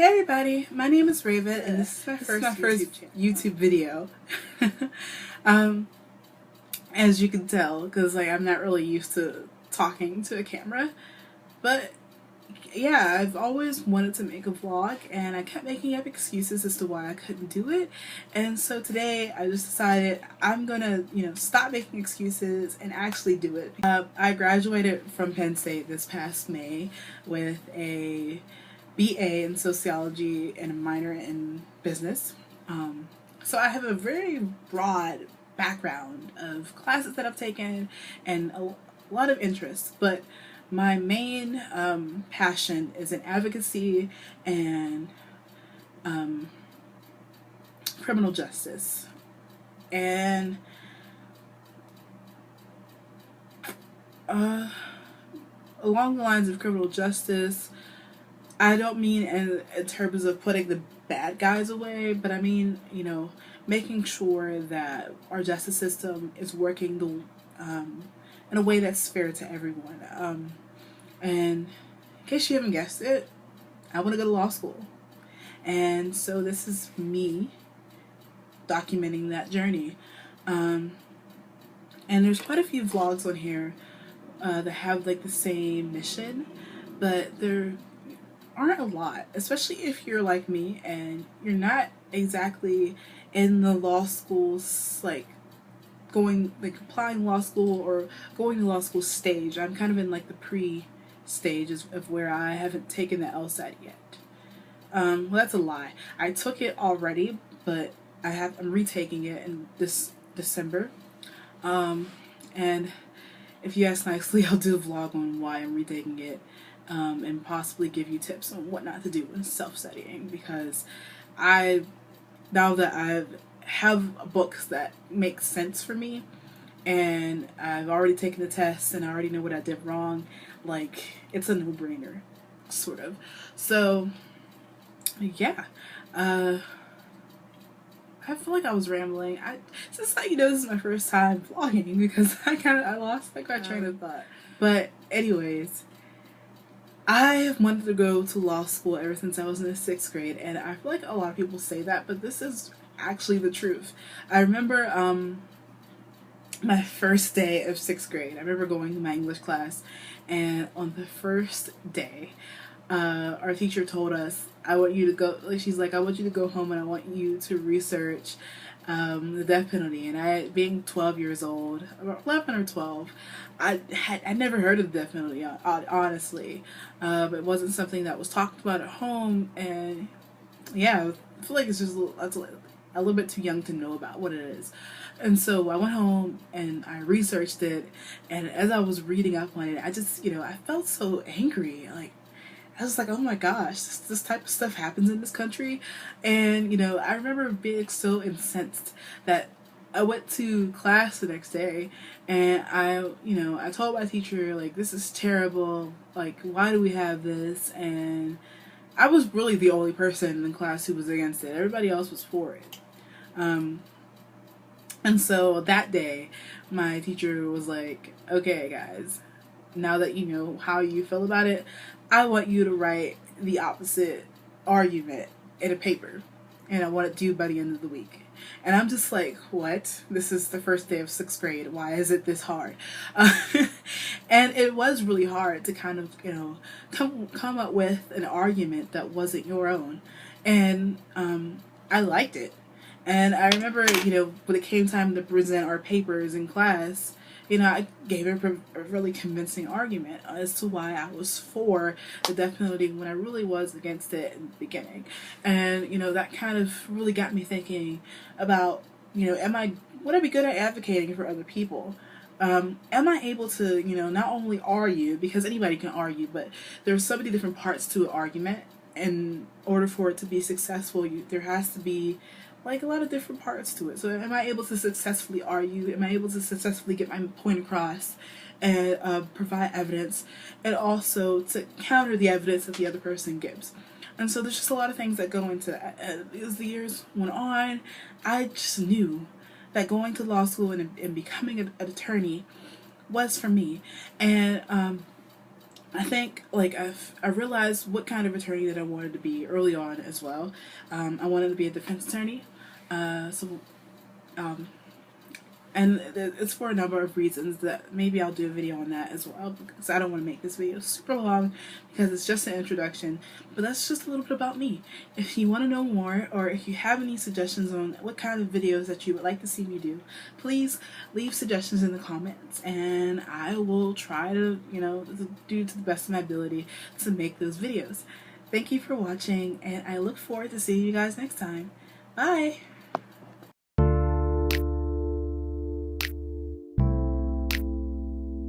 Hey everybody, my name is Raven, and this is my first YouTube video. As you can tell, because I'm not really used to talking to a camera, but yeah, I've always wanted to make a vlog, and I kept making up excuses as to why I couldn't do it. And so today I just decided I'm gonna stop making excuses and actually do it. I graduated from Penn State this past May with a BA in sociology and a minor in business. So I have a very broad background of classes that I've taken and a lot of interests, but my main passion is in advocacy and criminal justice. And along the lines of criminal justice, I don't mean in terms of putting the bad guys away, but I mean, making sure that our justice system is working in a way that's fair to everyone. And in case you haven't guessed it, I want to go to law school. And so this is me documenting that journey. And there's quite a few vlogs on here that have the same mission, but there aren't a lot, especially if you're like me and you're not exactly in the law schools, applying law school or going to law school stage. I'm kind of in the pre stages of where I haven't taken the LSAT yet. Well, that's a lie. I took it already, but I'm retaking it in this December. And if you ask nicely, I'll do a vlog on why I'm retaking it. And possibly give you tips on what not to do when self-studying, because now that I have books that make sense for me and I've already taken the test and I already know what I did wrong, it's a no-brainer, sort of. So yeah, I feel like I was rambling. This is my first time vlogging because I lost my train of thought. But anyways, I have wanted to go to law school ever since I was in the 6th grade, and I feel like a lot of people say that, but this is actually the truth. I remember my first day of 6th grade. I remember going to my English class, and on the first day, our teacher told us, I want you to go, she's like, I want you to go home and I want you to research the death penalty. And I, being 12 years old, 11 or 12, I never heard of the death penalty, honestly. It wasn't something that was talked about at home, and yeah, I feel like it's just a little bit too young to know about what it is. And so I went home and I researched it, and as I was reading up on it, I just, I felt so angry. I was like, oh my gosh, this type of stuff happens in this country. And, I remember being so incensed that I went to class the next day and I told my teacher, this is terrible. Why do we have this? And I was really the only person in class who was against it. Everybody else was for it. And so that day, my teacher was like, okay, guys, now that you know how you feel about it, I want you to write the opposite argument in a paper, and I want it due by the end of the week. And I'm just like, what? This is the first day of 6th grade. Why is it this hard? And it was really hard to kind of, come up with an argument that wasn't your own. And I liked it. And I remember, when it came time to present our papers in class, I gave a really convincing argument as to why I was for the death penalty when I really was against it in the beginning. And, that kind of really got me thinking about, would I be good at advocating for other people? Am I able to, not only argue, because anybody can argue, but there's so many different parts to an argument. In order for it to be successful, there has to be a lot of different parts to it. So am I able to successfully argue? Am I able to successfully get my point across and provide evidence, and also to counter the evidence that the other person gives? And so there's just a lot of things that go into that. As the years went on, I just knew that going to law school and becoming an attorney was for me. And I think like I realized what kind of attorney that I wanted to be early on as well. I wanted to be a defense attorney. So um, and it's for a number of reasons that maybe I'll do a video on that as well, because I don't want to make this video super long because it's just an introduction, but that's just a little bit about me. If you want to know more, or if you have any suggestions on what kind of videos that you would like to see me do, please leave suggestions in the comments and I will try to, do to the best of my ability to make those videos. Thank you for watching, and I look forward to seeing you guys next time. Bye!